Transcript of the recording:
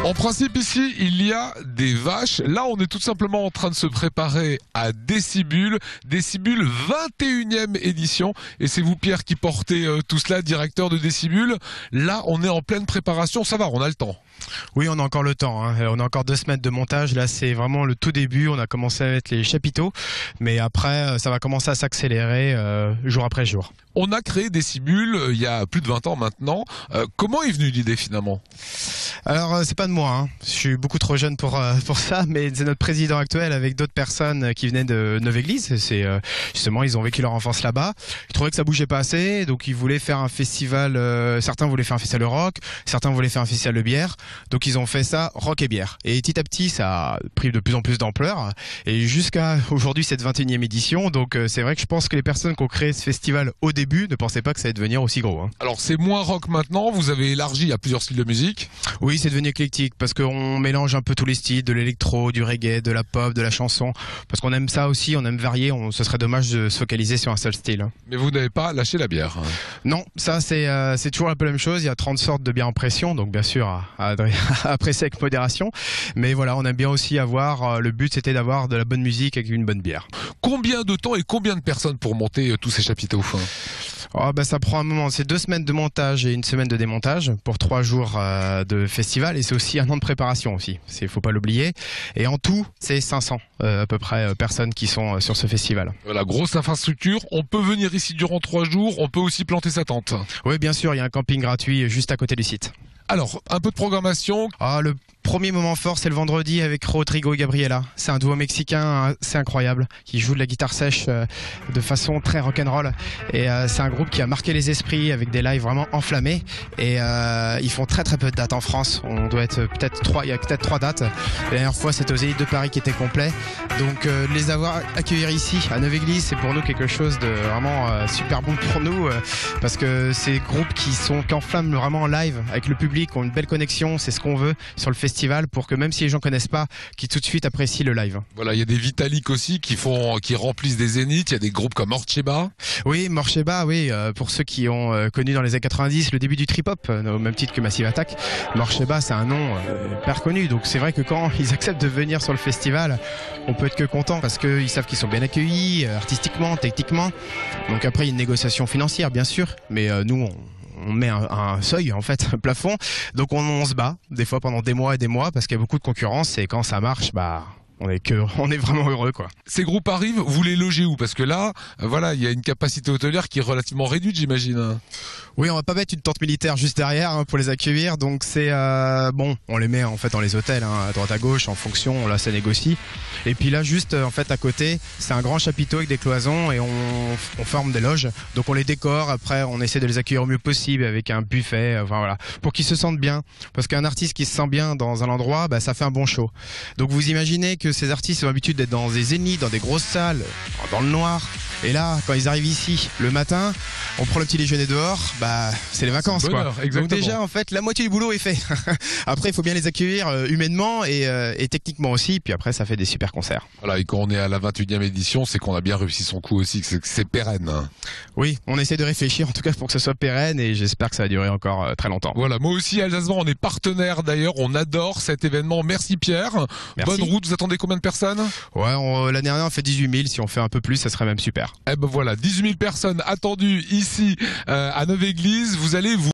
En principe, ici, il y a des vaches. Là, on est tout simplement en train de se préparer à Décibule. Décibule 21e édition. Et c'est vous, Pierre, qui portez tout cela, directeur de Décibule. Là, on est en pleine préparation. Ça va, on a le temps. Oui, on a encore le temps, hein. On a encore 2 semaines de montage. Là, c'est vraiment le tout début. On a commencé à mettre les chapiteaux. Mais après, ça va commencer à s'accélérer jour après jour. On a créé Décibule il y a plus de 20 ans maintenant. Comment est venue l'idée finalement ? Alors, c'est pas de moi, hein. Je suis beaucoup trop jeune pour ça, mais c'est notre président actuel avec d'autres personnes qui venaient de Neuve-Église. C'est justement, ils ont vécu leur enfance là-bas. Ils trouvaient que ça bougeait pas assez, donc ils voulaient faire un festival. Certains voulaient faire un festival de rock, certains voulaient faire un festival de bière. Donc ils ont fait ça rock et bière. Et petit à petit, ça a pris de plus en plus d'ampleur. Et jusqu'à aujourd'hui, cette 21e édition. Donc c'est vrai que je pense que les personnes qui ont créé ce festival au début ne pensaient pas que ça allait devenir aussi gros, hein. Alors c'est moins rock maintenant. Vous avez élargi à plusieurs styles de musique. Oui, c'est devenu éclectique parce qu'on mélange un peu tous les styles, de l'électro, du reggae, de la pop, de la chanson. Parce qu'on aime ça aussi, on aime varier. Ce serait dommage de se focaliser sur un seul style. Mais vous n'avez pas lâché la bière. Non, ça c'est toujours un peu la même chose. Il y a 30 sortes de bières en pression, donc bien sûr à apprécier avec modération. Mais voilà, on aime bien aussi avoir. Le but c'était d'avoir de la bonne musique avec une bonne bière. Combien de temps et combien de personnes pour monter tous ces chapiteaux ? Ça prend un moment. C'est 2 semaines de montage et 1 semaine de démontage pour 3 jours de festival. Et c'est aussi un an de préparation aussi. Faut pas l'oublier. Et en tout, c'est 500 à peu près personnes qui sont sur ce festival. Voilà, grosse infrastructure. On peut venir ici durant 3 jours. On peut aussi planter sa tente. Oui, bien sûr. Il y a un camping gratuit juste à côté du site. Alors, un peu de programmation. Le premier moment fort, c'est le vendredi avec Rodrigo et Gabriela. C'est un duo mexicain, c'est incroyable, qui joue de la guitare sèche de façon très rock'n'roll. Et c'est un groupe qui a marqué les esprits avec des lives vraiment enflammés. Et ils font très très peu de dates en France. On doit être peut-être 3, il y a peut-être 3 dates. La dernière fois, c'était aux Zénith de Paris qui était complet. Donc les avoir accueillir ici à Neuve-Église, c'est pour nous quelque chose de vraiment super bon pour nous parce que c'est des groupes qui enflamment vraiment en live avec le public, ont une belle connexion. C'est ce qu'on veut sur le festival pour que même si les gens connaissent pas, qu'ils tout de suite apprécient le live. Voilà, il y a des Vitalik aussi qui remplissent des zéniths. Il y a des groupes comme Morcheba. Oui, Morcheba, oui. Pour ceux qui ont connu dans les années 90 le début du trip-hop, au même titre que Massive Attack, Morcheba, c'est un nom hyper connu. Donc c'est vrai que quand ils acceptent de venir sur le festival, on peut être que content parce qu'ils savent qu'ils sont bien accueillis artistiquement, techniquement. Donc après, il y a une négociation financière, bien sûr, mais nous, on met un seuil, en fait, un plafond. Donc on se bat, des fois pendant des mois et des mois, parce qu'il y a beaucoup de concurrence, et quand ça marche, on est vraiment heureux, quoi. Ces groupes arrivent, vous les logez où ? Parce que là, voilà, il y a une capacité hôtelière qui est relativement réduite, j'imagine. Oui, on va pas mettre une tente militaire juste derrière pour les accueillir, donc c'est on les met en fait dans les hôtels, à droite à gauche, en fonction, là ça négocie. Et puis là, juste en fait à côté, c'est un grand chapiteau avec des cloisons et on forme des loges. Donc on les décore. Après, on essaie de les accueillir au mieux possible avec un buffet, voilà, pour qu'ils se sentent bien. Parce qu'un artiste qui se sent bien dans un endroit, ça fait un bon show. Donc vous imaginez que ces artistes ont l'habitude d'être dans des zéniths, dans des grosses salles, dans le noir. Et là, quand ils arrivent ici le matin, on prend le petit déjeuner dehors, c'est les vacances, bonheur, quoi. Exactement. Donc déjà, en fait, la moitié du boulot est fait. Après, il faut bien les accueillir humainement et techniquement aussi. Puis après, ça fait des super concerts. Voilà, et quand on est à la 21e édition, c'est qu'on a bien réussi son coup aussi, que c'est pérenne. Oui, on essaie de réfléchir en tout cas pour que ce soit pérenne et j'espère que ça va durer encore très longtemps. Voilà, moi aussi, Alsace-Vent, on est partenaire d'ailleurs, on adore cet événement. Merci Pierre. Merci. Bonne route, vous attendez combien de personnes ? Ouais, l'année dernière on fait 18 000, si on fait un peu plus, ça serait même super. Voilà, 18 000 personnes attendues ici à Neuve-Église. Vous allez vous